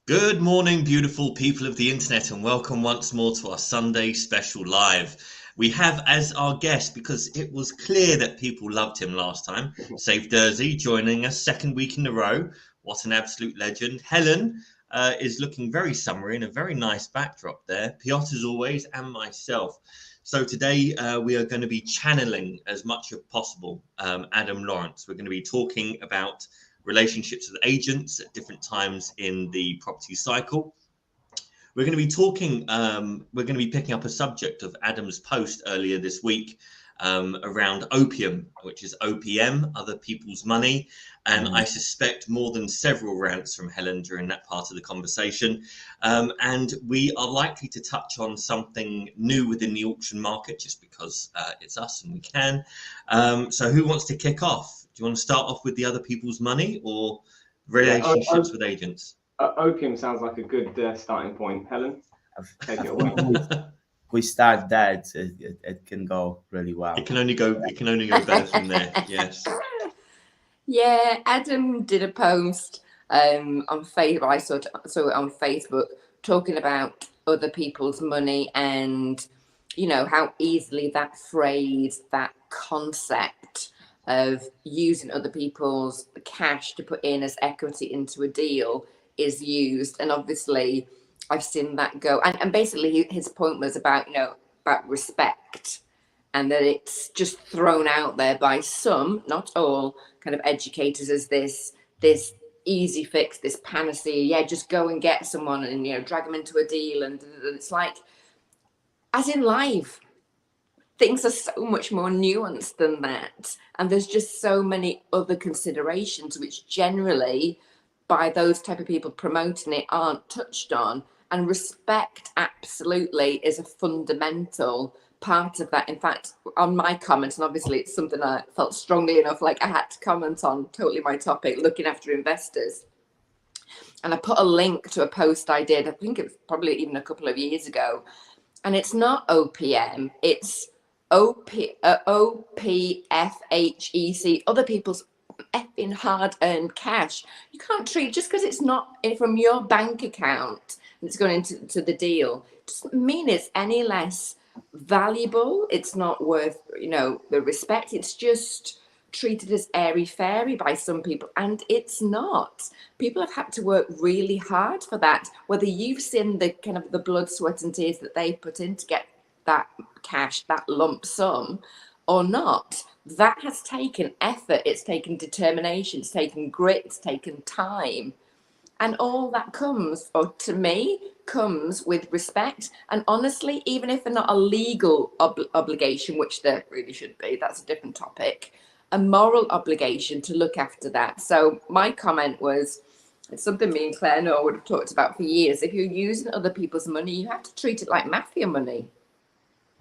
Good morning, beautiful people of the internet, and welcome once more to our Sunday special live. We have as our guest, because it was clear that people loved him last time, Saif Derzi joining us second week in a row. What an absolute legend. Helen is looking very summery in a very nice backdrop there. Piotr as always, and myself. So today we are going to be channeling as much as possible Adam Lawrence. We're going to be talking about relationships with agents at different times in the property cycle. We're going to be talking, we're going to be picking up a subject of Adam's post earlier this week around opium, which is OPM, other people's money. And I suspect more than several rants from Helen during that part of the conversation. And we are likely to touch on something new within the auction market just because it's us and we can. So who wants to kick off? Do you want to start off with the other people's money or relationships with agents? Opium sounds like a good starting point. Helen, take it away. We start that, it can go really well. It can only go better from there. Yes. Yeah, Adam did a post on Facebook. I saw it on Facebook talking about other people's money and how easily that phrase, that concept of using other people's cash to put in as equity into a deal is used. And obviously I've seen that go. And basically his point was about, about respect, and that it's just thrown out there by some, not all, kind of educators as this easy fix, this panacea. Yeah, just go and get someone and, drag them into a deal. And it's like, as in life, things are so much more nuanced than that. And there's just so many other considerations which generally, by those type of people promoting it, aren't touched on. And respect absolutely is a fundamental part of that. In fact, on my comments, and obviously it's something I felt strongly enough like I had to comment on, totally my topic, looking after investors. And I put a link to a post I did, I think it was probably even a couple of years ago. And it's not OPM, it's OPFHEC, other people's effing hard-earned cash. You can't treat, just because it's not from your bank account and it's going into the deal, doesn't mean it's any less valuable. It's not worth, the respect. It's just treated as airy-fairy by some people, and it's not. People have had to work really hard for that, whether you've seen the kind of the blood, sweat and tears that they put in to get that cash, that lump sum, or not. That has taken effort, it's taken determination, it's taken grit, it's taken time. And all that comes, or to me, comes with respect. And honestly, even if they're not a legal obligation, which there really should be, that's a different topic, a moral obligation to look after that. So my comment was, it's something me and Claire Noor would have talked about for years. If you're using other people's money, you have to treat it like mafia money.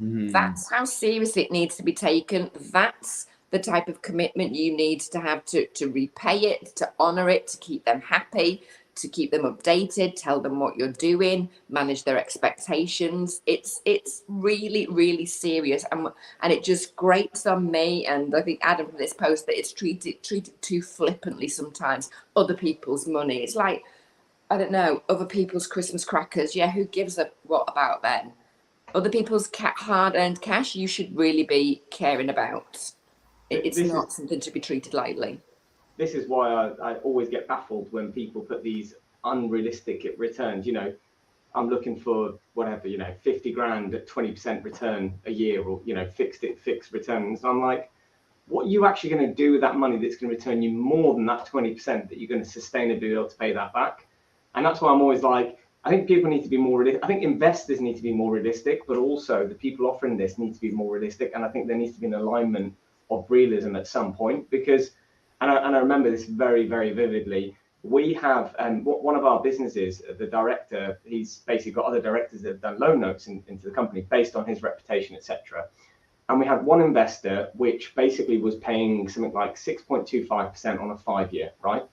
That's how seriously it needs to be taken. That's the type of commitment you need to have to repay it, to honour it, to keep them happy, to keep them updated, tell them what you're doing, manage their expectations. It's really, really serious, and it just grates on me. And I think Adam from this post that it's treated too flippantly sometimes. Other people's money. It's like, I don't know, other people's Christmas crackers. Yeah, who gives a what about them? Other people's hard-earned cash, you should really be caring about. It's not something to be treated lightly. This is why I always get baffled when people put these unrealistic returns. I'm looking for whatever, 50 grand at 20% return a year, or, fixed returns. I'm like, what are you actually going to do with that money that's going to return you more than that 20% that you're going to sustainably be able to pay that back? And that's why I'm always like, I think people need to be more realistic. I think investors need to be more realistic, but also the people offering this need to be more realistic. And I think there needs to be an alignment of realism at some point, because, and I remember this very, very vividly. We have one of our businesses, the director, he's basically got other directors that have done loan notes into the company based on his reputation, etc. And we had one investor which basically was paying something like 6.25% on a 5-year, right?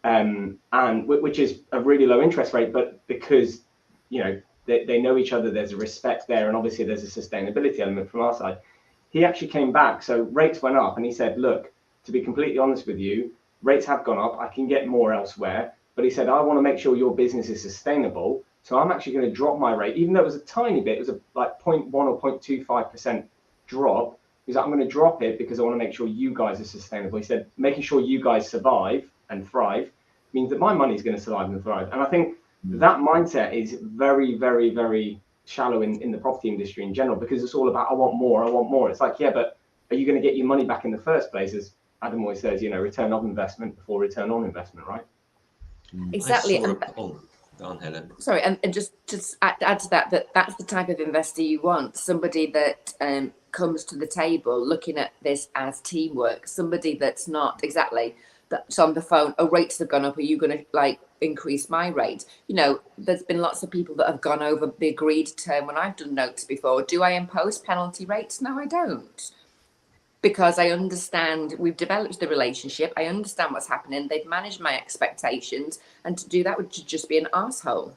And which is a really low interest rate, but because they know each other, there's a respect there, and obviously there's a sustainability element from our side. He actually came back, so rates went up, and he said, look, to be completely honest with you, rates have gone up, I can get more elsewhere, but but he said, I want to make sure your business is sustainable. So I'm actually going to drop my rate, even though it was a tiny bit, it was like 0.1 or 0.25% drop. He's like, I'm going to drop it because I want to make sure you guys are sustainable. He said, making sure you guys survive and thrive means that my money's going to survive and thrive. And I think that mindset is very, very, very shallow in the property industry in general, because it's all about, I want more, I want more. It's like, yeah, but are you going to get your money back in the first place? As Adam always says, return of investment before return on investment, right? Exactly. Go on, Helen. Sorry, and just add to that's the type of investor you want. Somebody that comes to the table looking at this as teamwork. Somebody that's not that's on the phone. Oh, rates have gone up. Are you going to increase my rate? There's been lots of people that have gone over the agreed term when I've done notes before. Do I impose penalty rates? No, I don't. Because I understand we've developed the relationship. I understand what's happening. They've managed my expectations. And to do that would just be an arsehole.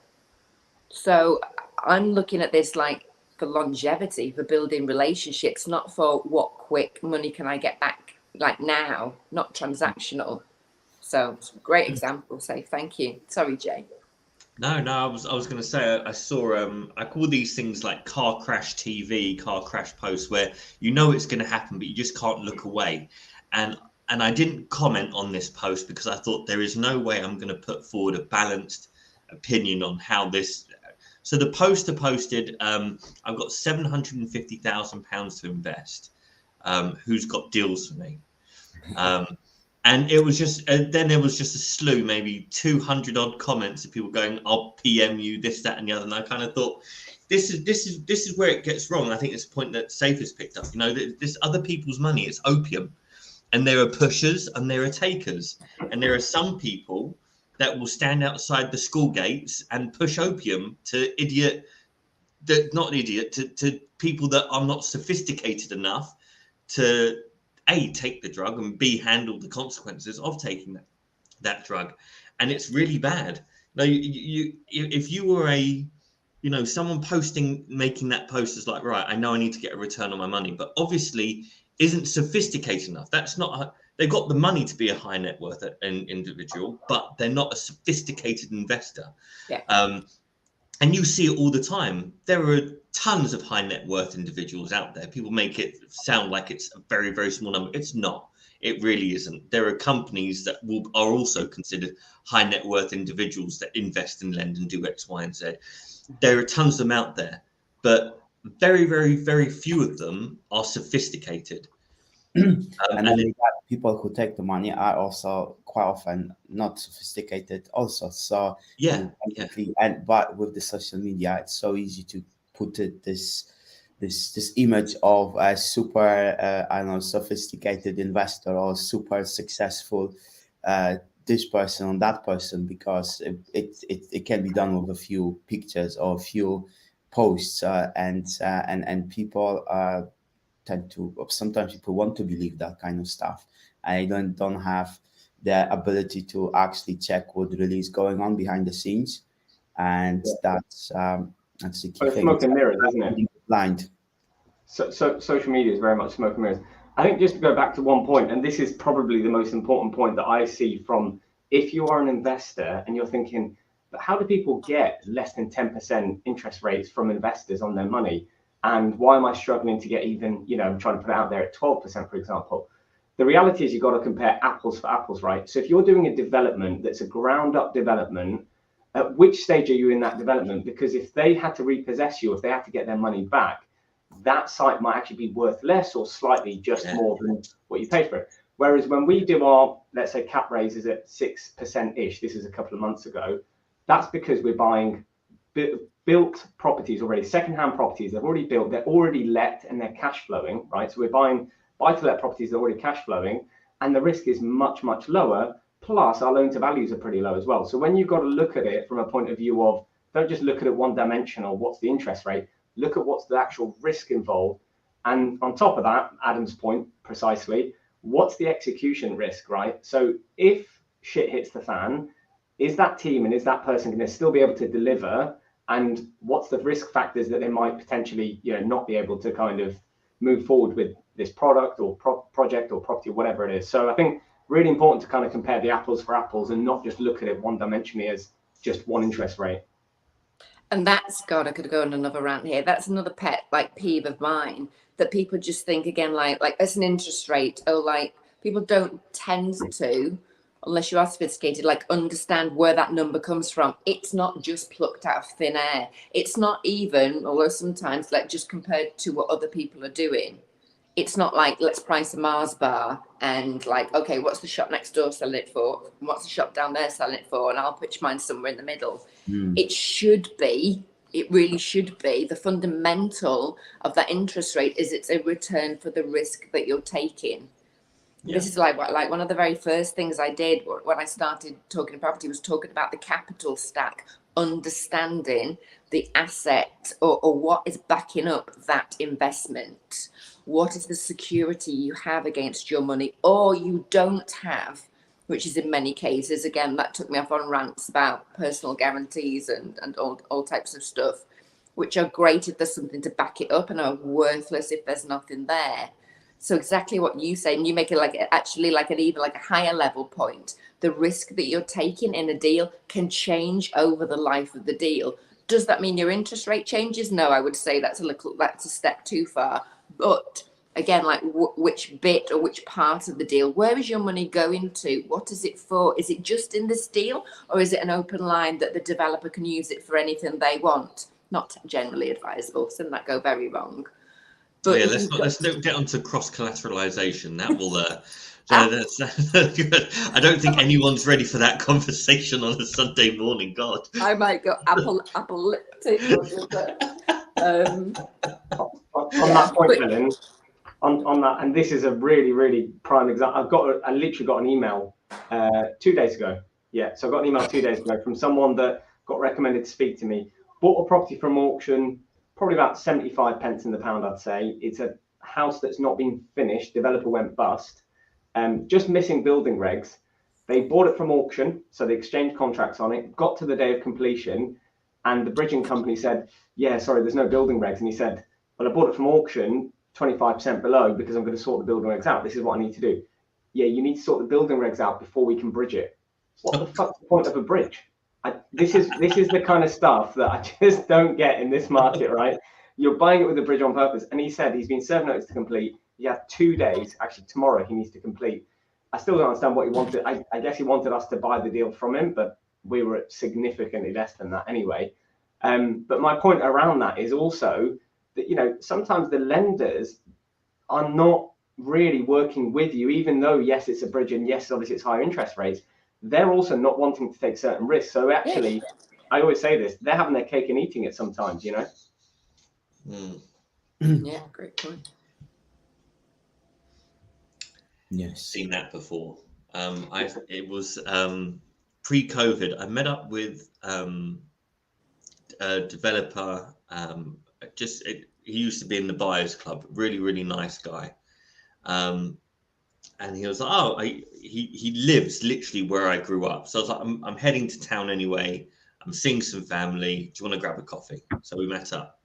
So I'm looking at this for longevity, for building relationships, not for what quick money can I get back now, not transactional. So great example, Saif. Thank you. Sorry, Jay. No, I was going to say, I saw, I call these things like car crash TV, car crash posts, where it's going to happen, but you just can't look away. And I didn't comment on this post because I thought there is no way I'm going to put forward a balanced opinion on how this. So the poster posted, I've got £750,000 to invest. Who's got deals for me? And it was just, then there was just a slew, maybe 200 odd comments of people going, I'll PM you this, that, and the other. And I kind of thought, this is where it gets wrong. I think it's a point that Saif has picked up. This other people's money, it's opium, and there are pushers and there are takers, and there are some people that will stand outside the school gates and push opium to to people that are not sophisticated enough to A, take the drug, and B, handle the consequences of taking that drug. And it's really bad. Now, if you were someone making that post is like, right, I know I need to get a return on my money, but obviously isn't sophisticated enough. That's not, they've got the money to be a high net worth individual, but they're not a sophisticated investor. Yeah. And you see it all the time. There are tons of high net worth individuals out there. People make it sound like it's a very, very small number. It's not. It really isn't. There are companies that are also considered high net worth individuals that invest and lend and do X, Y, and Z. There are tons of them out there, but very, very, very few of them are sophisticated. And then people who take the money are also quite often not sophisticated also. So but with the social media, it's so easy to put this image of a super sophisticated investor or super successful this person or that person, because it can be done with a few pictures or a few posts and people sometimes people want to believe that kind of stuff. I don't have the ability to actually check what really is going on behind the scenes, and that's the key thing. Smoke and mirrors, isn't it? Blind. So social media is very much smoke and mirrors. I think just to go back to one point, and this is probably the most important point that I see from, if you are an investor and you're thinking, but how do people get less than 10% interest rates from investors on their money? And why am I struggling to get even, I'm trying to put it out there at 12%, for example. The reality is you've got to compare apples for apples, right? So if you're doing a development that's a ground up development, at which stage are you in that development? Because if they had to repossess you, if they had to get their money back, that site might actually be worth less or slightly just more than what you paid for it. Whereas when we do our, let's say, cap raises at 6%-ish, this is a couple of months ago, that's because we're buying built properties already, secondhand properties. They've already built, they're already let, and they're cash flowing, right? So we're buying buy-to-let properties that are already cash flowing, and the risk is much, much lower. Plus, our loan to values are pretty low as well. So when you've got to look at it from a point of view of, don't just look at it one dimensional, what's the interest rate, look at what's the actual risk involved. And on top of that, Adam's point precisely, what's the execution risk, right? So if shit hits the fan, is that team and is that person going to still be able to deliver? And what's the risk factors that they might potentially, not be able to kind of move forward with this product or project or property or whatever it is? So I think really important to kind of compare the apples for apples and not just look at it one dimensionally as just one interest rate. And that's, God, I could go on another rant here. That's another pet like peeve of mine, that people just think again, like as an interest rate, or like people don't tend to, unless you are sophisticated, like understand where that number comes from. It's not just plucked out of thin air. It's not even, although sometimes like just compared to what other people are doing. It's not like, let's price a Mars bar and like, okay, what's the shop next door selling it for? And what's the shop down there selling it for? And I'll pitch mine somewhere in the middle. It should be, it really should be, the fundamental of that interest rate is it's a return for the risk that you're taking. Yeah. This is like one of the very first things I did when I started talking property was talking about the capital stack, understanding the asset or what is backing up that investment. What is the security you have against your money or you don't have, which is in many cases, again, that took me off on rants about personal guarantees and all types of stuff, which are great if there's something to back it up and are worthless if there's nothing there. So exactly what you say, and you make it like actually like an even like a higher level point. The risk that you're taking in a deal can change over the life of the deal. Does that mean your interest rate changes? No, I would say that's a step too far. But again, like which bit or which part of the deal, where is your money going to? What is it for? Is it just in this deal, or is it an open line that the developer can use it for anything they want? Not generally advisable. Some that go very wrong. But let's not get onto cross collateralization. That will. I don't think anyone's ready for that conversation on a Sunday morning. God, I might go apoplectic. On that point, Helen, on that, and this is a really, really prime example. I literally got an email 2 days ago. Yeah, so I got an email 2 days ago from someone that got recommended to speak to me. Bought a property from auction, probably about 75 pence in the pound, I'd say. It's a house that's not been finished. Developer went bust. Just missing building regs. They bought it from auction, so they exchanged contracts on it, got to the day of completion, and the bridging company said, yeah, sorry, there's no building regs. And he said, well, I bought it from auction 25% below because I'm going to sort the building regs out. This is what I need to do. Yeah, you need to sort the building regs out before we can bridge it. What the fuck's the point of a bridge? This is the kind of stuff that I just don't get in this market, right? You're buying it with a bridge on purpose. And he said he's been served notice to complete. He had 2 days. Actually, tomorrow he needs to complete. I still don't understand what he wanted. I guess he wanted us to buy the deal from him, but we were at significantly less than that anyway. But my point around that is also that, you know, sometimes the lenders are not really working with you, even though, yes, it's a bridge and yes, obviously it's higher interest rates. They're also not wanting to take certain risks. So actually, I always say this, they're having their cake and eating it sometimes, you know? Yeah, great point. Yes, seen that before. It was pre-COVID. I met up with a developer. He used to be in the Buyers Club. Really, really nice guy. And he was like, he lives literally where I grew up. So I was like, I'm heading to town anyway. I'm seeing some family. Do you want to grab a coffee? So we met up.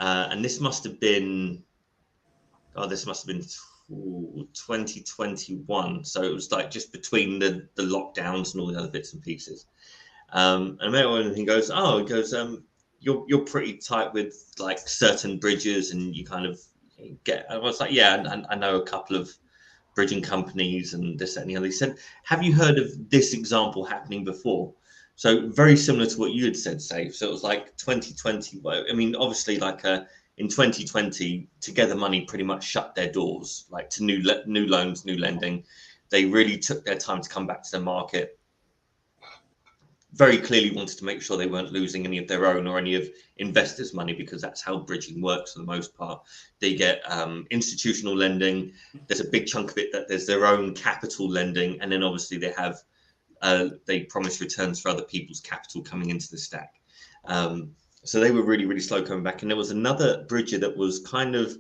And this must have been 2021. So it was like just between the lockdowns and all the other bits and pieces. And I met him and he goes, you're pretty tight with like certain bridges and you kind of I was like, yeah, and I know a couple of bridging companies and this, that, and the other. He said, have you heard of this example happening before? So very similar to what you had said, Saif. So it was like 2020. I mean, obviously, like in 2020, Together Money pretty much shut their doors, like to new loans, new lending. They really took their time to come back to the market. Very clearly wanted to make sure they weren't losing any of their own or any of investors' money, because that's how bridging works for the most part. They get institutional lending. There's a big chunk of it that there's their own capital lending, and then obviously they have they promise returns for other people's capital coming into the stack. So they were really, really slow coming back. And there was another bridger that was kind of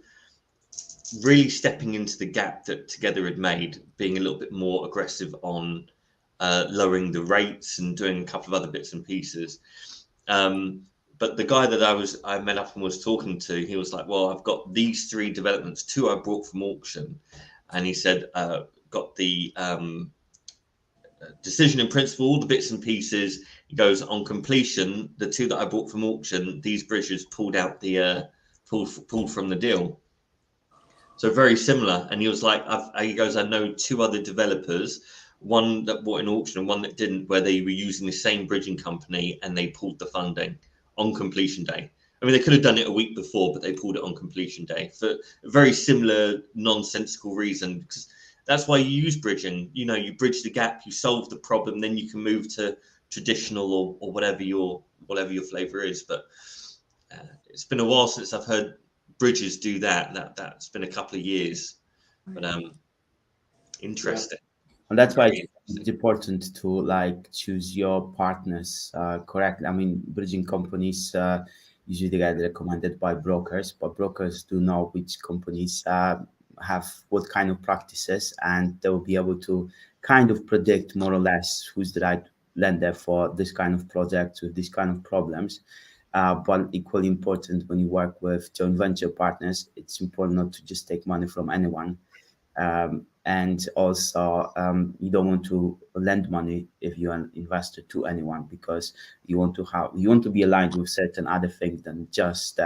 really stepping into the gap that Together had made, being a little bit more aggressive on lowering the rates and doing a couple of other bits and pieces. But the guy that I met up and was talking to, he was like, well, I've got these 3 developments, 2 I brought from auction. And he said, got the decision in principle, all the bits and pieces. He goes, on completion, the two that I bought from auction, these bridges pulled out the pulled from the deal. So very similar. And he was like, he goes, I know two other developers, one that bought in auction and one that didn't, where they were using the same bridging company and they pulled the funding on completion day. I mean, they could have done it a week before, but they pulled it on completion day for a very similar nonsensical reason, because that's why you use bridging. You know, you bridge the gap, you solve the problem, then you can move to traditional or whatever your flavor is. But it's been a while since I've heard bridges do that. That's been a couple of years, but interesting. And that's why it's important to like choose your partners correctly. I mean, bridging companies usually get recommended by brokers, but brokers do know which companies have what kind of practices, and they will be able to kind of predict more or less who's the right lender for this kind of project with this kind of problems. But equally important, when you work with joint venture partners, it's important not to just take money from anyone. And also, you don't want to lend money if you're an investor to anyone, because you want to be aligned with certain other things than just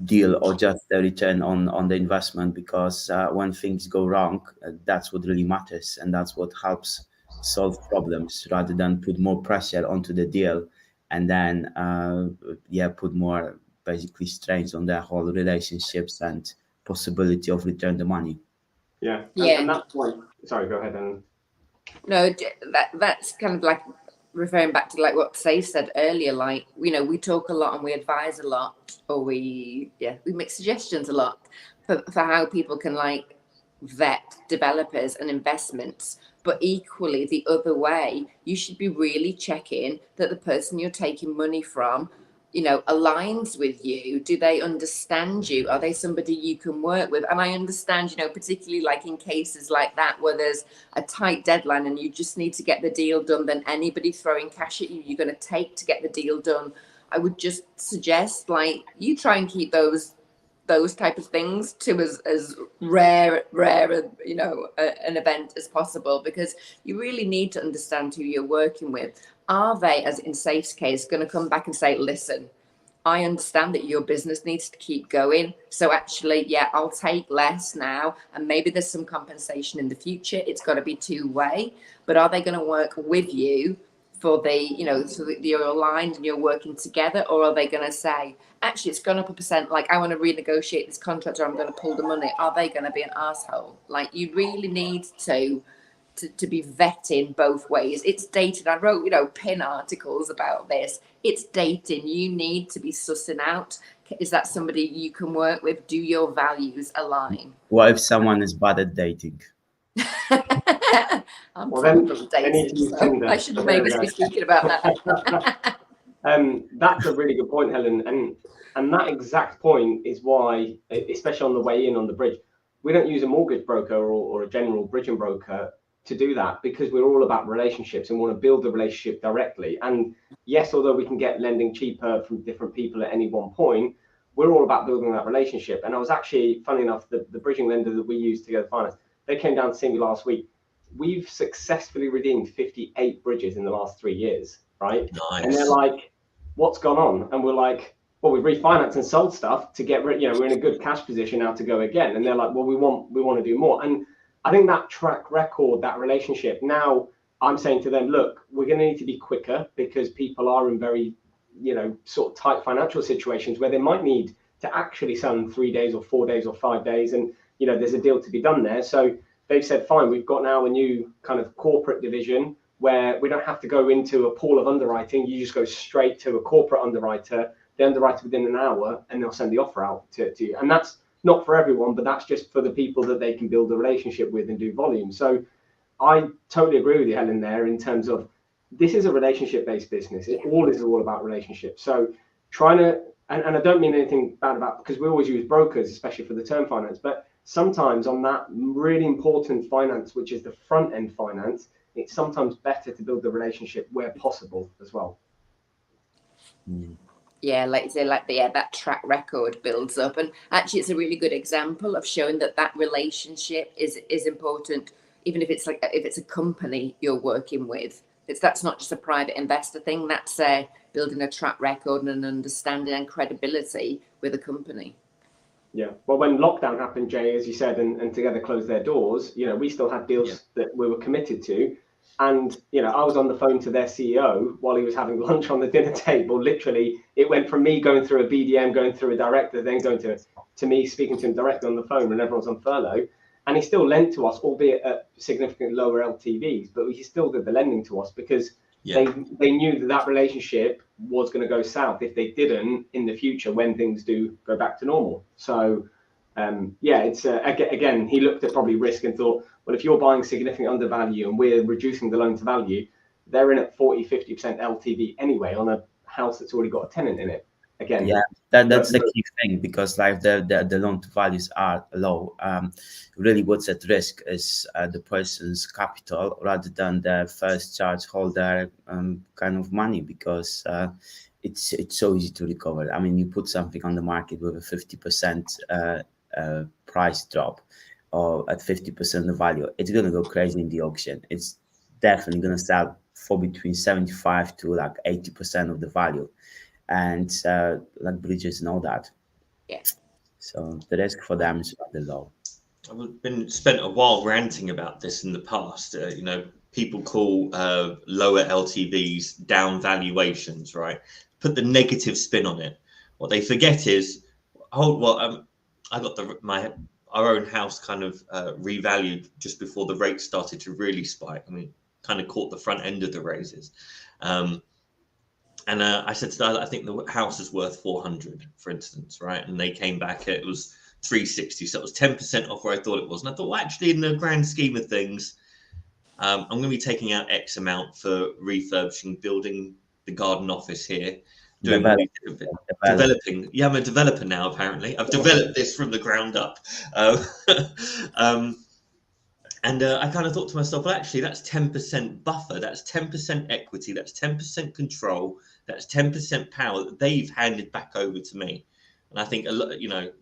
deal or just the return on the investment. Because when things go wrong, that's what really matters, and that's what helps solve problems, rather than put more pressure onto the deal and then put more basically strains on their whole relationships and possibility of return the money. Yeah. And that's why. Sorry, go ahead. No, that's kind of like referring back to like what Saif said earlier. Like, you know, we talk a lot and we advise a lot, or we make suggestions a lot for how people can like vet developers and investments. But equally, the other way, you should be really checking that the person you're taking money from, you know, aligns with you. Do they understand you? Are they somebody you can work with? And I understand, you know, particularly like in cases like that where there's a tight deadline and you just need to get the deal done, then anybody throwing cash at you, you're going to take to get the deal done. I would just suggest like you try and keep those type of things to as rare, you know, an event as possible, because you really need to understand who you're working with. Are they, as in Saif's case, going to come back and say, listen, I understand that your business needs to keep going, so actually, I'll take less now, and maybe there's some compensation in the future. It's got to be two-way. But are they going to work with you for the, you know, so that you're aligned and you're working together? Or are they going to say, actually, it's gone up 1%, like I want to renegotiate this contract, or I'm going to pull the money? Are they going to be an arsehole? Like, you really need to be vetting both ways. It's dating. I wrote, you know, pin articles about this. It's dating. You need to be sussing out, is that somebody you can work with? Do your values align? What if someone is bad at dating? I'm from dating, so I shouldn't maybe be speaking about that. That's a really good point, Helen. And that exact point is why, especially on the way in on the bridge, we don't use a mortgage broker or a general bridging broker to do that, because we're all about relationships and want to build the relationship directly. And yes, although we can get lending cheaper from different people at any one point, we're all about building that relationship. And I was actually, funny enough, the bridging lender that we use Together Finance, they came down to see me last week. We've successfully redeemed 58 bridges in the last 3 years, right? Nice. And they're like, what's gone on? And we're like, well, we've refinanced and sold stuff to get rid, you know, we're in a good cash position now to go again. And they're like, well, we want to do more. And I think that track record, that relationship, now I'm saying to them, look, we're going to need to be quicker, because people are in very, you know, sort of tight financial situations where they might need to actually sell in 3 days or 4 days or 5 days. And, you know, there's a deal to be done there. So they've said, fine, we've got now a new kind of corporate division where we don't have to go into a pool of underwriting. You just go straight to a corporate underwriter. They underwrite within an hour and they'll send the offer out to you. And that's not for everyone, but that's just for the people that they can build a relationship with and do volume. So I totally agree with you, Helen, there, in terms of this is a relationship-based business. It all is all about relationships. So trying to, and I don't mean anything bad about, because we always use brokers, especially for the term finance, but sometimes on that really important finance, which is the front end finance, it's sometimes better to build the relationship where possible as well. Yeah, like you say, that track record builds up, and actually, it's a really good example of showing that relationship is important, even if it's if it's a company you're working with. That's not just a private investor thing. That's building a track record and an understanding and credibility with a company. Yeah. Well, when lockdown happened, Jay, as you said, and Together closed their doors, we still had deals that we were committed to. And, I was on the phone to their CEO while he was having lunch on the dinner table. Literally, it went from me going through a BDM, going through a director, then going to me speaking to him directly on the phone when everyone's on furlough. And he still lent to us, albeit at significantly lower LTVs, but he still did the lending to us because they knew that relationship was going to go south if they didn't in the future when things do go back to normal. So, it's again, he looked at probably risk and thought, well, if you're buying significantly undervalue and we're reducing the loan to value, they're in at 40-50% LTV anyway on a house that's already got a tenant in it. Again, that's the key thing, because like the loan to values are low. Really, what's at risk is the person's capital rather than the first charge holder kind of money, because it's so easy to recover. I mean, you put something on the market with a 50% price drop, or at 50% of value, it's gonna go crazy in the auction. It's definitely gonna sell for between 75 to like 80% of the value. And like bridges know that. Yeah. So the risk for them is rather low. I've been spent a while ranting about this in the past. People call lower LTVs down valuations, right? Put the negative spin on it. What they forget is, I got our own house kind of revalued just before the rates started to really spike. I mean, kind of caught the front end of the raises. And I said to them, I think the house is worth 400, for instance, right? And they came back, it was 360. So it was 10% off where I thought it was. And I thought, well, actually, in the grand scheme of things, I'm going to be taking out X amount for refurbishing, building the garden office here, developing. Yeah, I'm a developer now, apparently. I've developed this from the ground up. And I kind of thought to myself, well, actually, that's 10% buffer. That's 10% equity. That's 10% control. That's 10% power that they've handed back over to me. And I think,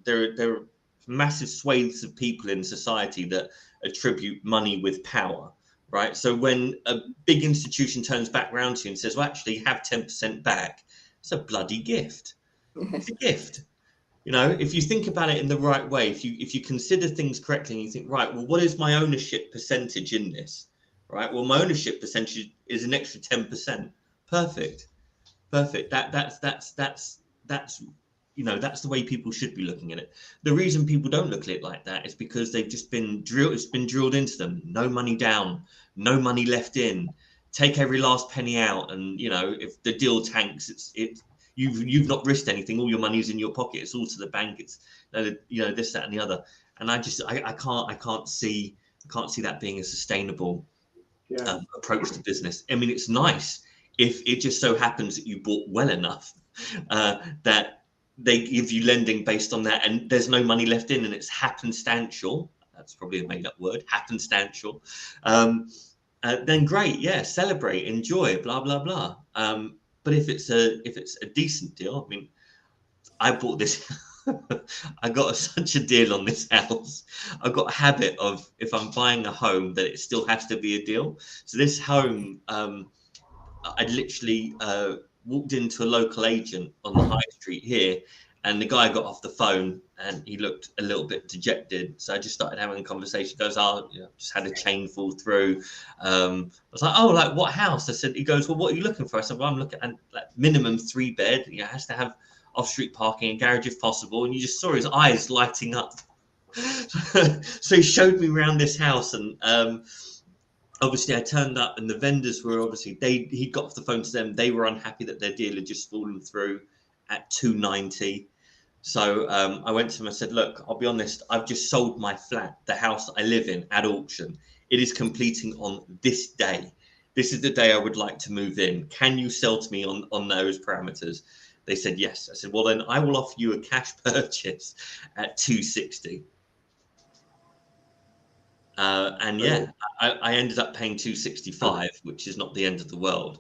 there are massive swathes of people in society that attribute money with power, right? So when a big institution turns back around to you and says, well, actually, have 10% back, it's a bloody gift. It's a gift. If you think about it in the right way, if you consider things correctly and you think, right, well, what is my ownership percentage in this? Right. Well, my ownership percentage is an extra 10%. Perfect. That's the way people should be looking at it. The reason people don't look at it like that is because they've just been drilled. It's been drilled into them. No money down, no money left in. Take every last penny out, and if the deal tanks, you've not risked anything. All your money's in your pocket. It's all to the bank. It's this, that, and the other. And I can't see that being a sustainable approach to business. I mean, it's nice if it just so happens that you bought well enough that they give you lending based on that, and there's no money left in, and it's happenstantial. That's probably a made-up word, happenstantial. Then great, celebrate, enjoy, blah blah blah. But if it's a decent deal, I mean, I bought this. I got such a deal on this house. I've got a habit of, if I'm buying a home, that it still has to be a deal. So this home, I literally walked into a local agent on the high street here, and the guy got off the phone and he looked a little bit dejected. So I just started having a conversation. He goes, just had a chain fall through. I was like, oh, like what house? I said, he goes, well, what are you looking for? I said, well, I'm looking at like minimum 3-bed. It has to have off-street parking and garage if possible. And you just saw his eyes lighting up. So he showed me around this house, and obviously I turned up, and the vendors were he got off the phone to them. They were unhappy that their deal had just fallen through at 290. So I went to him and said, look, I'll be honest, I've just sold my flat, the house I live in, at auction. It is completing on this day. This is the day I would like to move in. Can you sell to me on those parameters? They said yes. I said, well, then I will offer you a cash purchase at 260. And I ended up paying 265, which is not the end of the world.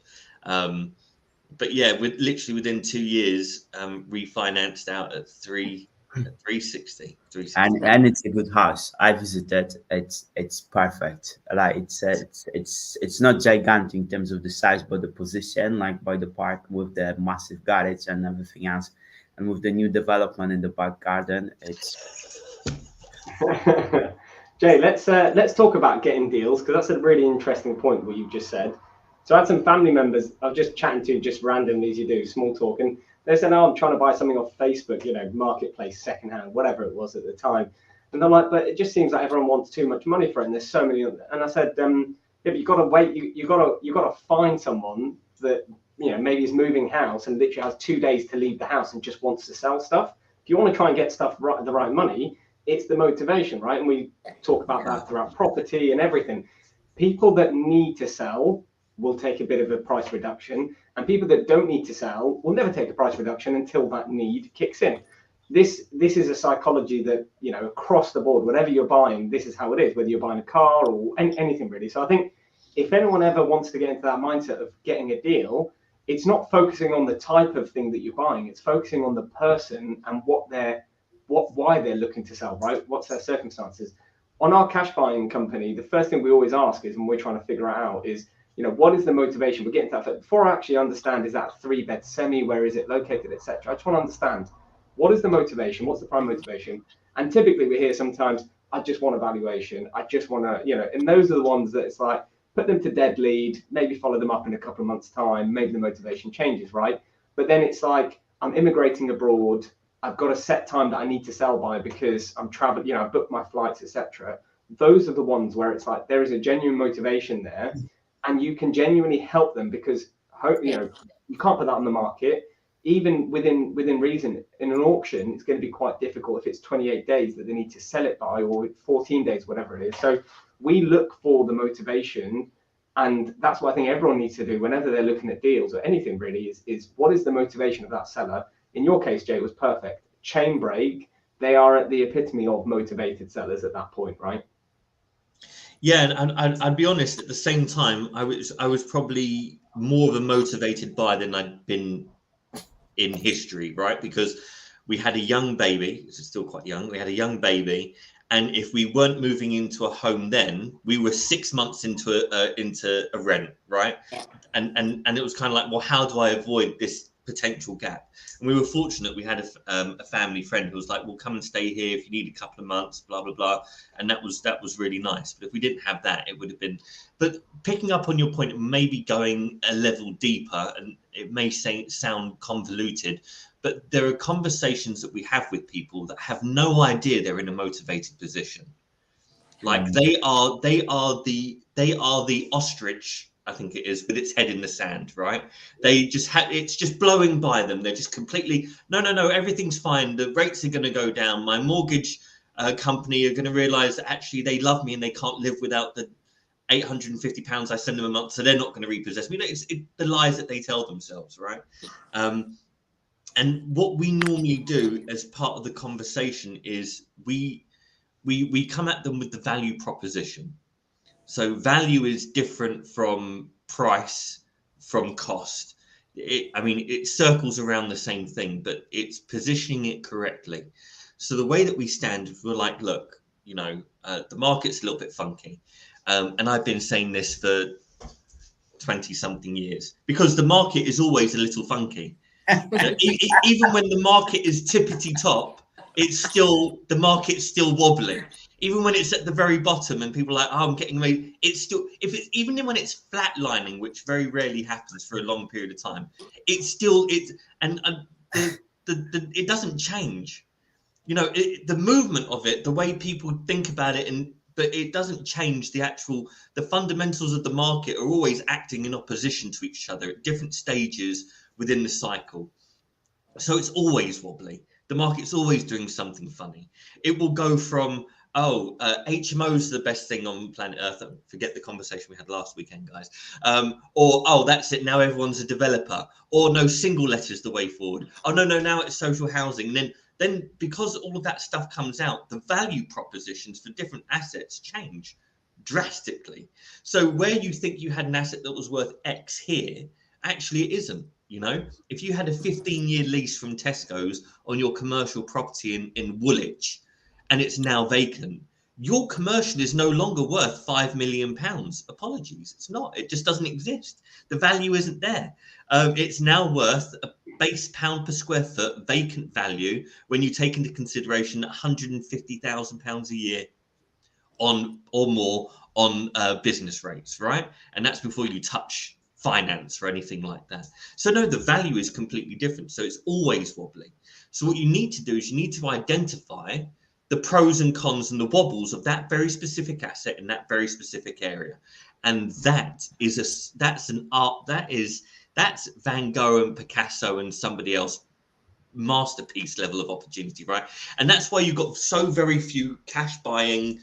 but yeah, with literally within 2 years, refinanced out at 360. And it's a good house. I visited. It's perfect. Like it's not gigantic in terms of the size, but the position, like by the park with the massive garage and everything else, and with the new development in the back garden, it's. Jay, let's talk about getting deals, because that's a really interesting point what you've just said. So I had some family members I was just chatting to, just randomly as you do, small talk, and they said, "Oh, I'm trying to buy something off Facebook, marketplace, secondhand, whatever it was at the time." And they're like, "But it just seems like everyone wants too much money for it, and there's so many." And I said, "Yeah, but you've got to wait. You got to find someone that maybe is moving house and literally has 2 days to leave the house and just wants to sell stuff. If you want to try and get stuff right at the right money, it's the motivation, right?" And we talk about that throughout property and everything. People that need to sell will take a bit of a price reduction, and people that don't need to sell will never take a price reduction until that need kicks in. This is a psychology that across the board, whatever you're buying, this is how it is, whether you're buying a car or anything really. So I think if anyone ever wants to get into that mindset of getting a deal, it's not focusing on the type of thing that you're buying, it's focusing on the person and why they're looking to sell, right? What's their circumstances? On our cash buying company, the first thing we always ask is, when we're trying to figure it out, is what is the motivation? We're getting to that, but before I actually understand, is that a 3-bed semi, where is it located, etc., I just want to understand, what is the motivation, what's the prime motivation? And typically we hear sometimes, "I just want a valuation, I just want to," and those are the ones that it's like, put them to dead lead, maybe follow them up in a couple of months' time, maybe the motivation changes, right? But then it's like, I'm immigrating abroad, I've got a set time that I need to sell by because I'm traveling, I've booked my flights, etc. Those are the ones where it's like there is a genuine motivation there, and you can genuinely help them, because you can't put that on the market. Even within reason, in an auction, it's going to be quite difficult if it's 28 days that they need to sell it by, or 14 days, whatever it is. So we look for the motivation, and that's what I think everyone needs to do whenever they're looking at deals or anything really, is what is the motivation of that seller? In your case, Jay, it was perfect. Chain break. They are at the epitome of motivated sellers at that point, right? Yeah, and I'd be honest, at the same time, I was probably more of a motivated buyer than I'd been in history, right? Because we had a young baby, which is still quite young. We had a young baby, and if we weren't moving into a home, then we were 6 months into a rent, right? And it was kind of like, well, how do I avoid this potential gap? And we were fortunate, we had a family friend who was like, "Well, come and stay here if you need a couple of months, blah blah blah," and that was really nice. But if we didn't have that, it would have been. But picking up on your point, maybe going a level deeper, and it may sound convoluted, but there are conversations that we have with people that have no idea they're in a motivated position. Like they are the ostrich, I think it is, with its head in the sand, right? They just it's just blowing by them. They're just completely, no, everything's fine. The rates are going to go down. My mortgage company are going to realize that actually they love me and they can't live without the £850 I send them a month, so they're not going to repossess me. It's the lies that they tell themselves, right? And what we normally do as part of the conversation is we come at them with the value proposition. So value is different from price, from cost. It circles around the same thing, but it's positioning it correctly. So the way that we stand, we're like, look, the market's a little bit funky. And I've been saying this for 20-something years, because the market is always a little funky. Even when the market is tippity top, the market's still wobbling. Even when it's at the very bottom and people are like, "Oh, I'm getting away," it's still, even when it's flatlining, which very rarely happens for a long period of time, it doesn't change. The movement of it, the way people think about it, but it doesn't change the fundamentals of the market are always acting in opposition to each other at different stages within the cycle. So it's always wobbly. The market's always doing something funny. It will go from, HMOs are the best thing on planet Earth. Forget the conversation we had last weekend, guys. Or, that's it, now everyone's a developer. Or, no, single letter's the way forward. Oh, no, now it's social housing. And then because all of that stuff comes out, the value propositions for different assets change drastically. So where you think you had an asset that was worth X here, actually it isn't. You know, if you had a 15-year lease from Tesco's on your commercial property in Woolwich and it's now vacant, your commercial is no longer worth £5 million. Apologies, it's not. It just doesn't exist. The value isn't there. It's now worth a base pound per square foot vacant value when you take into consideration £150,000 a year on or more on business rates, right? And that's before you touch finance or anything like that. So no, the value is completely different. So it's always wobbly. So what you need to do is you need to identify the pros and cons and the wobbles of that very specific asset in that very specific area. And that's an art, that's Van Gogh and Picasso and somebody else masterpiece level of opportunity, right? And that's why you've got so very few cash buying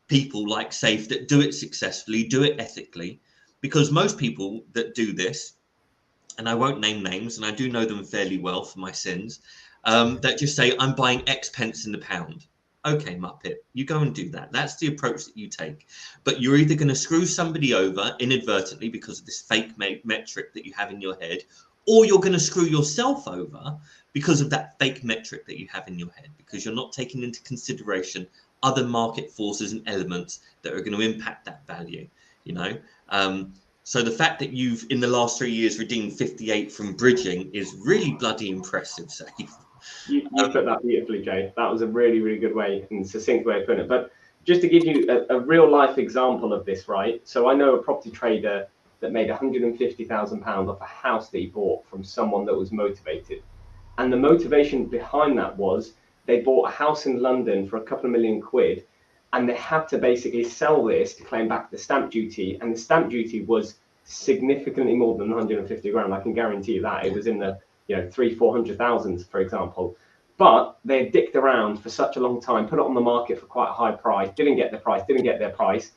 people like Saif that do it successfully, do it ethically, because most people that do this, and I won't name names, and I do know them fairly well for my sins, that just say, I'm buying X pence in the pound. Okay, Muppet, you go and do that. That's the approach that you take. But you're either going to screw somebody over inadvertently because of this fake metric that you have in your head, or you're going to screw yourself over because of that fake metric that you have in your head, because you're not taking into consideration other market forces and elements that are going to impact that value, you know. So the fact that you've in the last 3 years redeemed 58 from bridging is really bloody impressive, Saif. You put that beautifully, Jay. That was a really, really good way and succinct way of putting it. But just to give you a real life example of this, right? So I know a property trader that made £150,000 off a house that he bought from someone that was motivated. And the motivation behind that was they bought a house in London for a couple of £1 million, and they had to basically sell this to claim back the stamp duty. And the stamp duty was significantly more than 150 grand. I can guarantee you that. It was in the 300,000-400,000, for example. But they dicked around for such a long time, put it on the market for quite a high price, didn't get their price,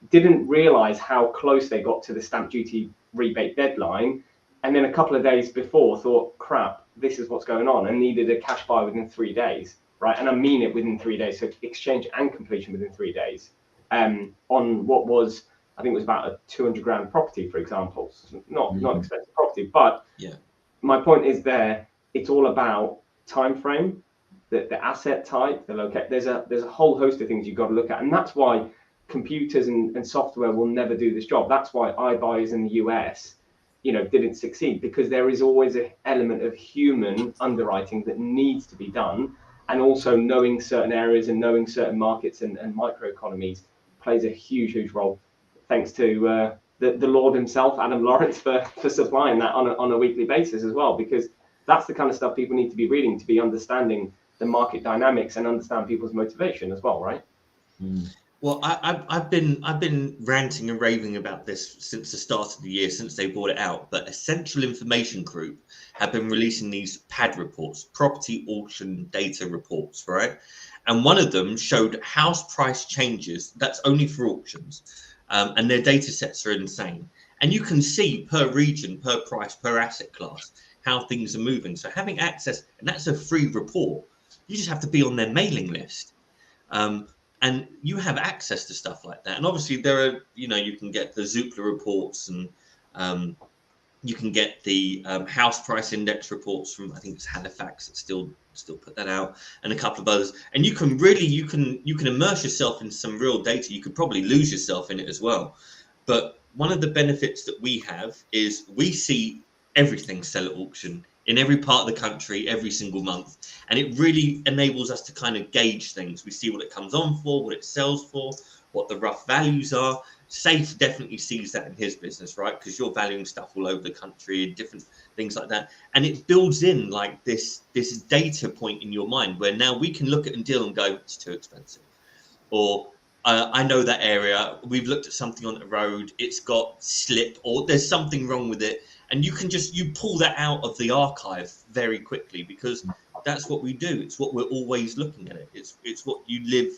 didn't realize how close they got to the stamp duty rebate deadline. And then a couple of days before thought, crap, this is what's going on, and needed a cash buy within 3 days, right? And I mean it within 3 days. So exchange and completion within 3 days on what was, I think it was about a 200 grand property, for example. So not expensive property, but yeah. My point is it's all about time frame, the asset type, the location. There's a whole host of things you've got to look at, and that's why computers and software will never do this job. That's why iBuyers in the US, didn't succeed, because there is always an element of human underwriting that needs to be done, and also knowing certain areas and knowing certain markets and microeconomies plays a huge role. Thanks to the Lord himself, Adam Lawrence, for supplying that on a weekly basis as well, because that's the kind of stuff people need to be reading to be understanding the market dynamics and understand people's motivation as well, right? Well, I've been ranting and raving about this since the start of the year, since they brought it out. But Essential Information Group have been releasing these PAD reports, property auction data reports, right? And one of them showed house price changes. That's only for auctions. And their data sets are insane. And you can see per region, per price, per asset class, how things are moving. So having access, and that's a free report, you just have to be on their mailing list. And you have access to stuff like that. And obviously there are, you can get the Zoopla reports, and you can get the house price index reports from, I think it's Halifax that still put that out, and a couple of others. And you can really, you can immerse yourself in some real data. You could probably lose yourself in it as well. But one of the benefits that we have is we see everything sell at auction in every part of the country every single month. And it really enables us to kind of gauge things. We see what it comes on for, what it sells for, what the rough values are. Saif definitely sees that in his business, right? Because you're valuing stuff all over the country and different things like that. And it builds in like this data point in your mind where now we can look at a deal and go, it's too expensive. Or I know that area, we've looked at something on the road, it's got slip, or there's something wrong with it. And you can you pull that out of the archive very quickly, because that's what we do. It's what we're always looking at it. It's what you live,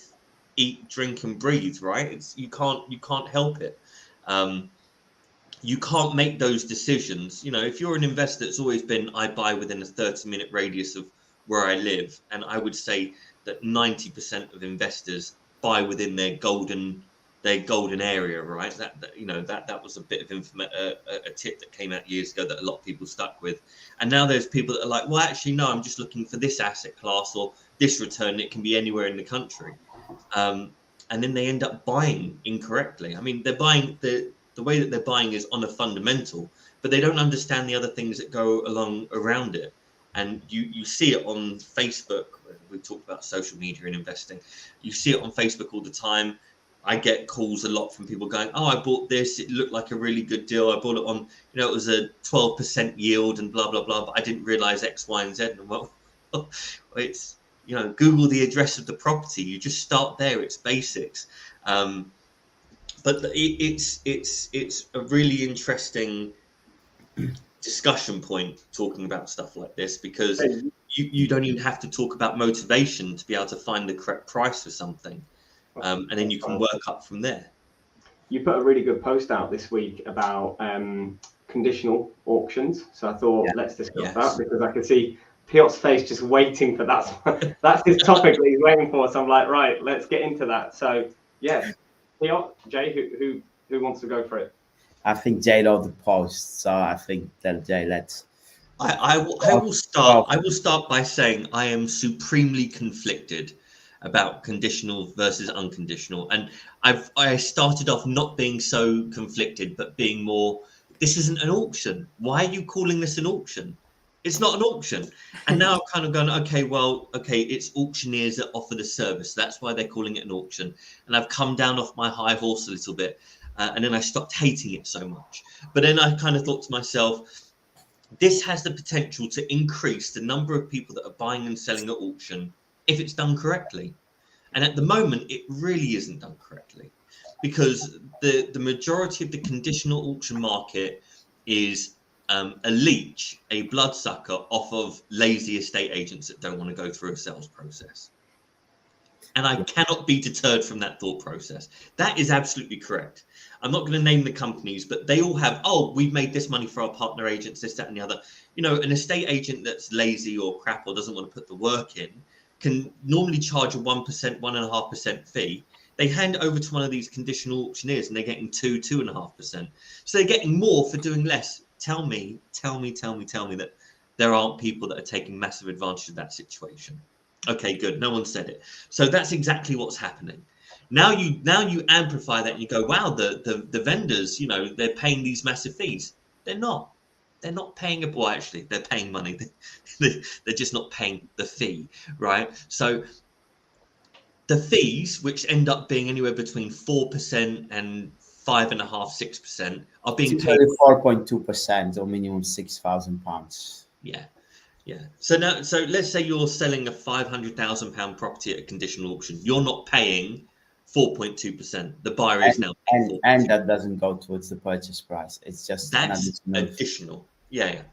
eat, drink, and breathe, right? You can't help it. You can't make those decisions. If you're an investor that's always been, I buy within a 30-minute radius of where I live, and I would say that 90% of investors buy within their golden their golden area, right? That you know, that was a bit of a tip that came out years ago that a lot of people stuck with. And now there's people that are like, well, actually, no, I'm just looking for this asset class or this return. It can be anywhere in the country. And then they end up buying incorrectly. I mean, they're buying the way that they're buying is on a fundamental, but they don't understand the other things that go along around it. And you see it on Facebook. We talk about social media and investing. You see it on Facebook all the time. I get calls a lot from people going, oh, I bought this. It looked like a really good deal. I bought it on, you know, it was a 12% yield and blah, blah, blah. But I didn't realize X, Y, and Z. And well, it's, you know, Google the address of the property. You just start there. It's basics. But it's a really interesting discussion point talking about stuff like this, because you don't even have to talk about motivation to be able to find the correct price for something. And then you can work up from there. You put a really good post out this week about conditional auctions. So I thought, let's discuss that, because I could see Piotr's face just waiting for that. That's his topic that he's waiting for. So I'm like, right, let's get into that. So yes, Piotr, Jay, who wants to go for it? I think Jay wrote the post, so I think that Jay, let's. I will start. I will start by saying I am supremely conflicted about conditional versus unconditional, and I started off not being so conflicted, but being more, this isn't an auction. Why are you calling this an auction? It's not an auction. And now I'm kind of going, okay, it's auctioneers that offer the service. That's why they're calling it an auction. And I've come down off my high horse a little bit, and then I stopped hating it so much. But then I kind of thought to myself, this has the potential to increase the number of people that are buying and selling at auction if it's done correctly. And at the moment, it really isn't done correctly, because the majority of the conditional auction market is a leech, a bloodsucker off of lazy estate agents that don't want to go through a sales process. And I cannot be deterred from that thought process. That is absolutely correct. I'm not going to name the companies, but they all have, oh, we've made this money for our partner agents, this, that, and the other. You know, an estate agent that's lazy or crap or doesn't want to put the work in can normally charge a 1%, 1.5% fee. They hand over to one of these conditional auctioneers and they're getting 2.5%. So they're getting more for doing less. Tell me that there aren't people that are taking massive advantage of that situation. Okay, good. No one said it. So that's exactly what's happening. Now you amplify that and you go, wow, the vendors, you know, they're paying these massive fees. They're not paying well, actually, they're paying money. They're just not paying the fee, right? So the fees, which end up being anywhere between 4% and 5.5%, 6%, are being paid 4.2% or minimum £6,000. Yeah. So let's say you're selling a £500,000 property at a conditional auction. You're not paying 4.2%. The buyer is now paying 4%. And that doesn't go towards the purchase price. It's just that's additional. Yeah.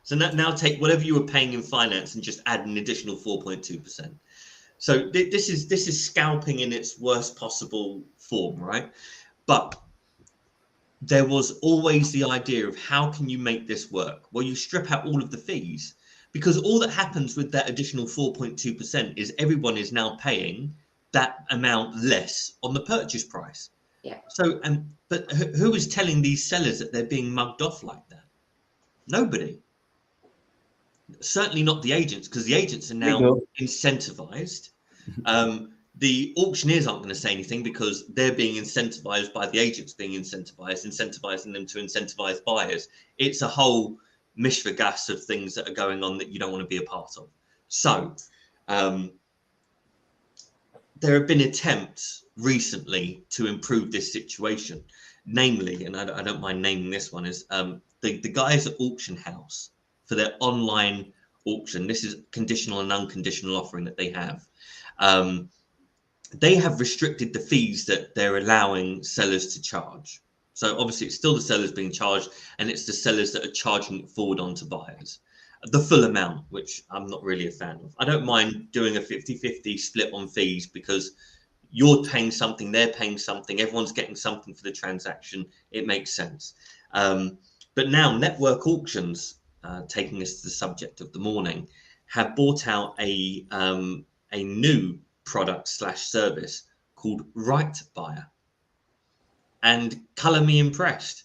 So now take whatever you were paying in finance and just add an additional 4.2%. So this is scalping in its worst possible form, right? But there was always the idea of how can you make this work? Well, you strip out all of the fees, because all that happens with that additional 4.2% is everyone is now paying that amount less on the purchase price. Yeah. So, but who is telling these sellers that they're being mugged off like that? Nobody. Certainly not the agents, because the agents are now incentivized. The auctioneers aren't going to say anything because they're being incentivized by the agents being incentivizing them to incentivize buyers. It's a whole mishmash of things that are going on that you don't want to be a part of. So there have been attempts recently to improve this situation, namely, and I don't mind naming this one, is the guys at Auction House for their online auction. This is conditional and unconditional offering that they have. They have restricted the fees that they're allowing sellers to charge. So obviously it's still the sellers being charged, and it's the sellers that are charging it forward onto buyers. The full amount, which I'm not really a fan of. I don't mind doing a 50-50 split on fees, because you're paying something, they're paying something, everyone's getting something for the transaction. It makes sense. But now network auctions, taking us to the subject of the morning, have bought out a new product / service called Right Buyer. and colour me impressed.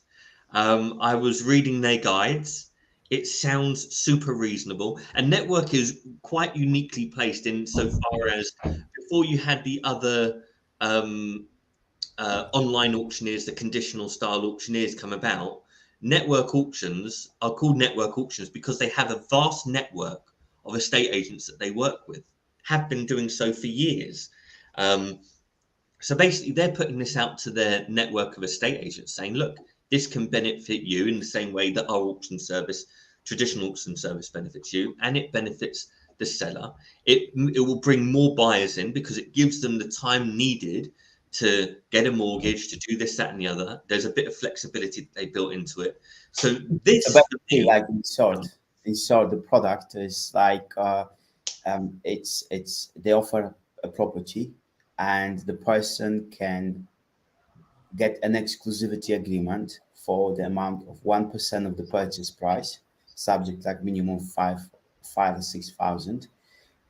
I was reading their guides. It sounds super reasonable, and Network is quite uniquely placed in so far as before you had the other online auctioneers, the conditional style auctioneers come about. Network auctions are called network auctions because they have a vast network of estate agents that they work with, have been doing so for years. So basically, they're putting this out to their network of estate agents saying, look, this can benefit you in the same way that our auction service, traditional auction service, benefits you, and it benefits the seller. It will bring more buyers in because it gives them the time needed to get a mortgage, to do this, that, and the other. There's a bit of flexibility that they built into it. So this, like in short, the product is like it's they offer a property, and the person can get an exclusivity agreement for the amount of 1% of the purchase price, subject like minimum five or 6,000.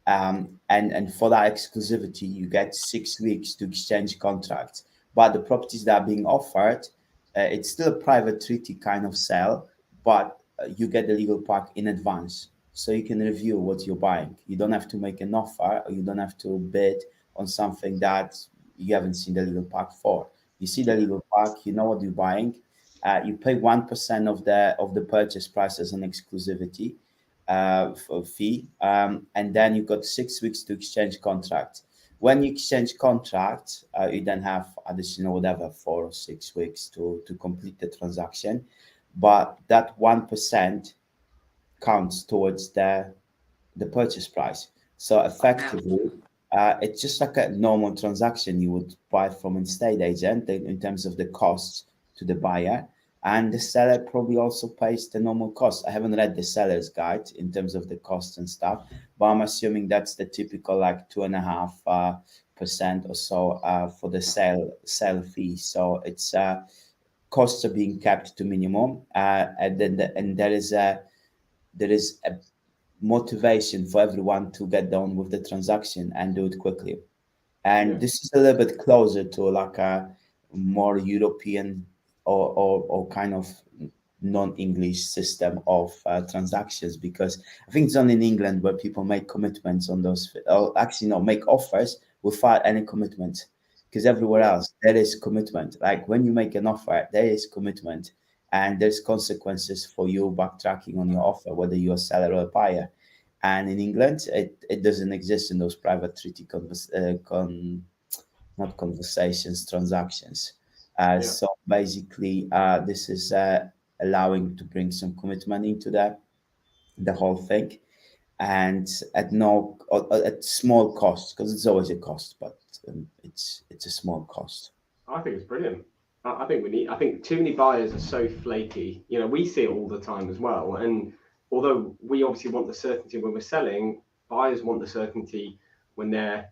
And for that exclusivity, you get 6 weeks to exchange contracts. But the properties that are being offered, it's still a private treaty kind of sale, but you get the legal pack in advance. So you can review what you're buying. You don't have to make an offer, or you don't have to bid on something that you haven't seen the legal pack for. You see the legal pack, you know what you're buying. You pay 1% of the purchase price as an exclusivity fee, and then you've got 6 weeks to exchange contract. When you exchange contract, you then have additional whatever 4 or 6 weeks to complete the transaction, but that 1% counts towards the purchase price. So effectively, it's just like a normal transaction you would buy from an estate agent in terms of the costs to the buyer. And the seller probably also pays the normal cost. I haven't read the seller's guide in terms of the costs and stuff, but I'm assuming that's the typical like 2.5% or so for the sale fee. So it's costs are being kept to minimum, and there is a motivation for everyone to get done with the transaction and do it quickly. And this is a little bit closer to like a more European or kind of non-English system of transactions, because I think it's only in England where people make commitments on those, or actually no, make offers without any commitment, because everywhere else there is commitment. Like when you make an offer, there is commitment, and there's consequences for you backtracking on your offer, whether you're a seller or a buyer. And in England, it doesn't exist in those private treaty transactions. So basically, this is allowing to bring some commitment into the whole thing, and at small cost, because it's always a cost, but it's a small cost. I think it's brilliant. I think too many buyers are so flaky. You know, we see it all the time as well. And although we obviously want the certainty when we're selling, buyers want the certainty when they're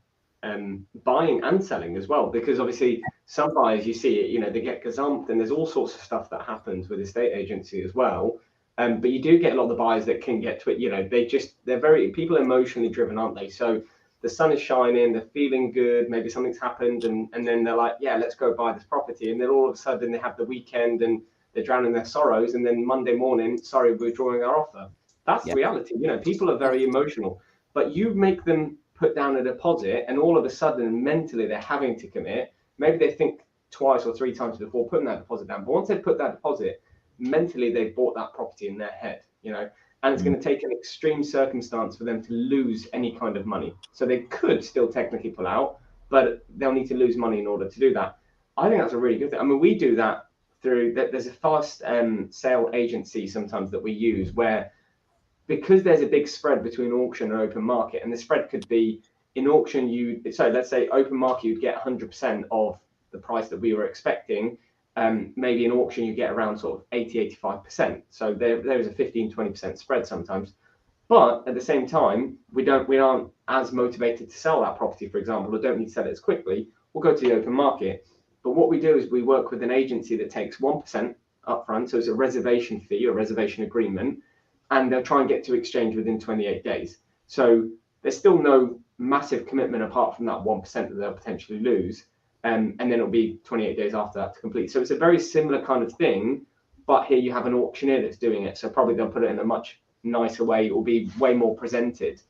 buying and selling as well, because obviously some buyers, you see it, you know, they get gazumped, and there's all sorts of stuff that happens with estate agency as well. But you do get a lot of the buyers that can get to it, you know, they're very, people are emotionally driven, aren't they? So the sun is shining, they're feeling good, maybe something's happened, and then they're like, yeah, let's go buy this property. And then all of a sudden they have the weekend and they're drowning their sorrows, and then Monday morning, sorry, we're withdrawing our offer. That's the reality. You know, people are very emotional, but you make them put down a deposit, and all of a sudden mentally they're having to commit. Maybe they think twice or three times before putting that deposit down, but once they put that deposit, mentally they've bought that property in their head, you know, and it's going to take an extreme circumstance for them to lose any kind of money. So they could still technically pull out, but they'll need to lose money in order to do that. I think that's a really good thing. I mean, we do that through there's a fast sale agency sometimes that we use, where because there's a big spread between auction and open market, and the spread could be in auction, let's say open market, you'd get 100% of the price that we were expecting. Maybe in auction, you get around sort of 80-85%. So there is a 15-20% spread sometimes. But at the same time, we aren't as motivated to sell that property, for example, or don't need to sell it as quickly. We'll go to the open market. But what we do is we work with an agency that takes 1% upfront. So it's a reservation fee or reservation agreement, and they'll try and get to exchange within 28 days. So there's still no massive commitment apart from that 1% that they'll potentially lose. and then it'll be 28 days after that to complete. So it's a very similar kind of thing, but here you have an auctioneer that's doing it. So probably they'll put it in a much nicer way. It will be way more presented.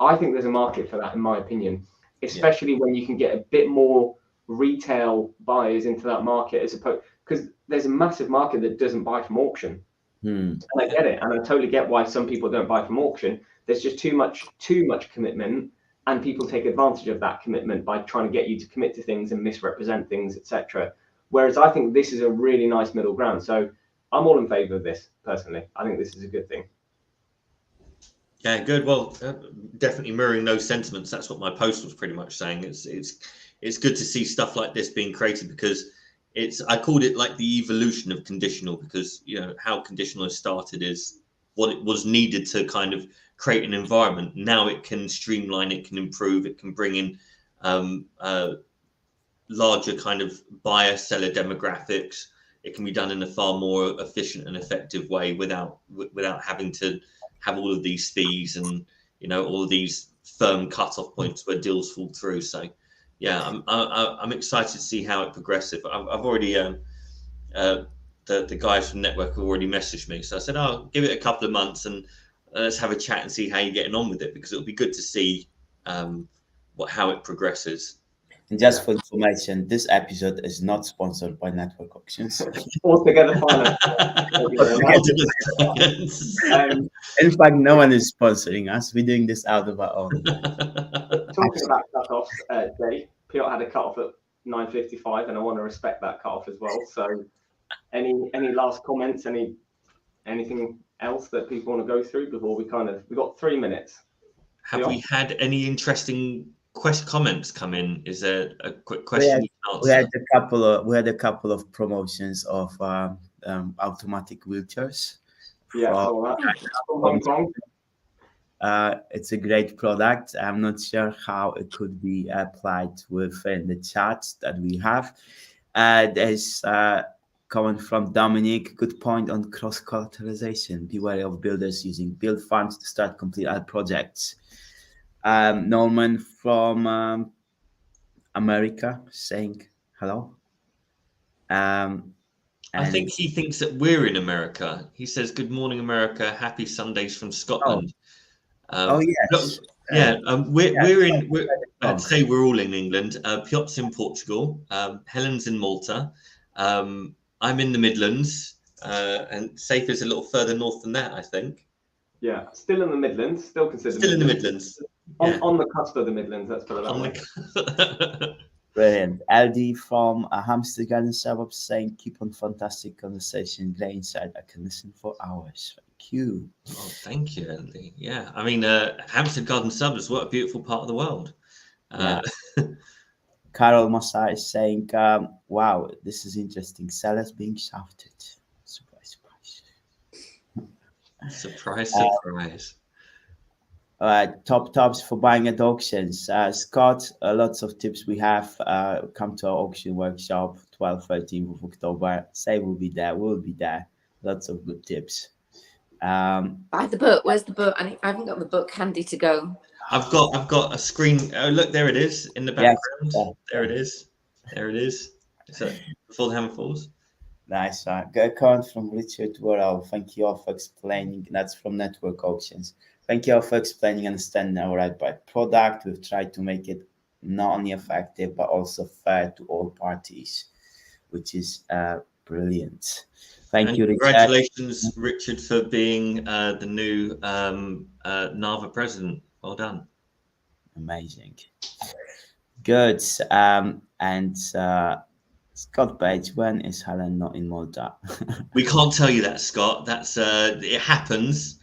I think there's a market for that, in my opinion, especially when you can get a bit more retail buyers into that market, as opposed, because there's a massive market that doesn't buy from auction. And I get it, and I totally get why some people don't buy from auction. There's just too much commitment, and people take advantage of that commitment by trying to get you to commit to things and misrepresent things, etc. Whereas I think this is a really nice middle ground. So I'm all in favour of this personally. I think this is a good thing. Yeah, good. Well, definitely mirroring those sentiments. That's what my post was pretty much saying. It's good to see stuff like this being created, because I called it like the evolution of conditional, because how conditional has started is what it was needed to kind of create an environment. Now it can streamline, it can improve, it can bring in larger kind of buyer seller demographics. It can be done in a far more efficient and effective way without having to have all of these fees and all of these firm cutoff points where deals fall through. So yeah, I'm excited to see how it progresses. I've already the guys from Network have already messaged me, so I said I'll give it a couple of months and let's have a chat and see how you're getting on with it, because it'll be good to see how it progresses. And just for information, this episode is not sponsored by Network Auctions. Altogether finance. In fact, no one is sponsoring us. We're doing this out of our own. Talking about cut-offs, Dave, Piotr had a cut-off at 9:55, and I want to respect that cut-off as well. So any last comments, anything else that people want to go through before we've got 3 minutes. Have we had any interesting comments come in? Is there a quick question? We had a couple of promotions of automatic wheelchairs. Yeah, it's a great product. I'm not sure how it could be applied within the chat that we have. There's coming from Dominic, good point on cross-collateralization. Beware of builders using build funds to start complete projects. Norman from America saying hello. I think he thinks that we're in America. He says, "Good morning, America. Happy Sundays from Scotland." Yes. I'd say we're all in England. Piotr's in Portugal. Helen's in Malta. I'm in the Midlands, and Saif is a little further north than that, I think. Yeah, still in the Midlands. Still considered. Still in the Midlands. On the cusp of the Midlands, let's put it that way. Brilliant. LD from Hamster Garden Suburb saying, keep on fantastic conversation. Great insight. I can listen for hours. Thank you. Oh, thank you, LD. Yeah, I mean, Hamster Garden Suburbs, what a beautiful part of the world. Carol Massa is saying, wow, this is interesting. Sellers being shouted. Surprise, surprise. Surprise. Top tops for buying at auctions. Scott, lots of tips we have. Come to our auction workshop 12-13th of October. Say we'll be there. We'll be there. Lots of good tips. Buy the book. Where's the book? I haven't got the book handy to go. I've got a screen. Oh, look, there it is in the background. Yes. There it is. Is that Before the Hammer Falls? Nice. Got a comment from Richard Worrell. Thank you all for explaining. That's from Network Auctions. Thank you all for explaining and understanding our right by product. We've tried to make it not only effective, but also fair to all parties, which is brilliant. Thank you, Richard. Congratulations, Richard, for being the new NAVA president. Well done. Amazing. Good. And Scott Page, when is Helen not in Malta? We can't tell you that, Scott. That's it happens.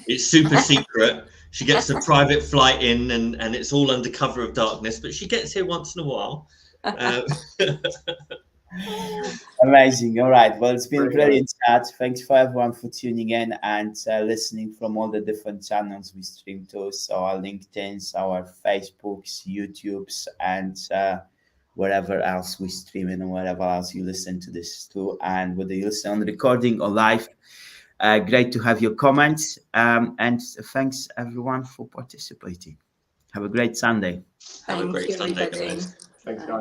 It's super secret. She gets a private flight in and it's all under cover of darkness, but she gets here once in a while. Amazing. All right. Well, it's been a brilliant chat. Thanks for everyone for tuning in and listening from all the different channels we stream to. So our LinkedIn's, our Facebooks, YouTubes, and wherever else we stream in and wherever else you listen to this to. And whether you listen on recording or live, great to have your comments. And thanks everyone for participating. Have a great Sunday. Have a great Sunday, guys. Thanks, guys.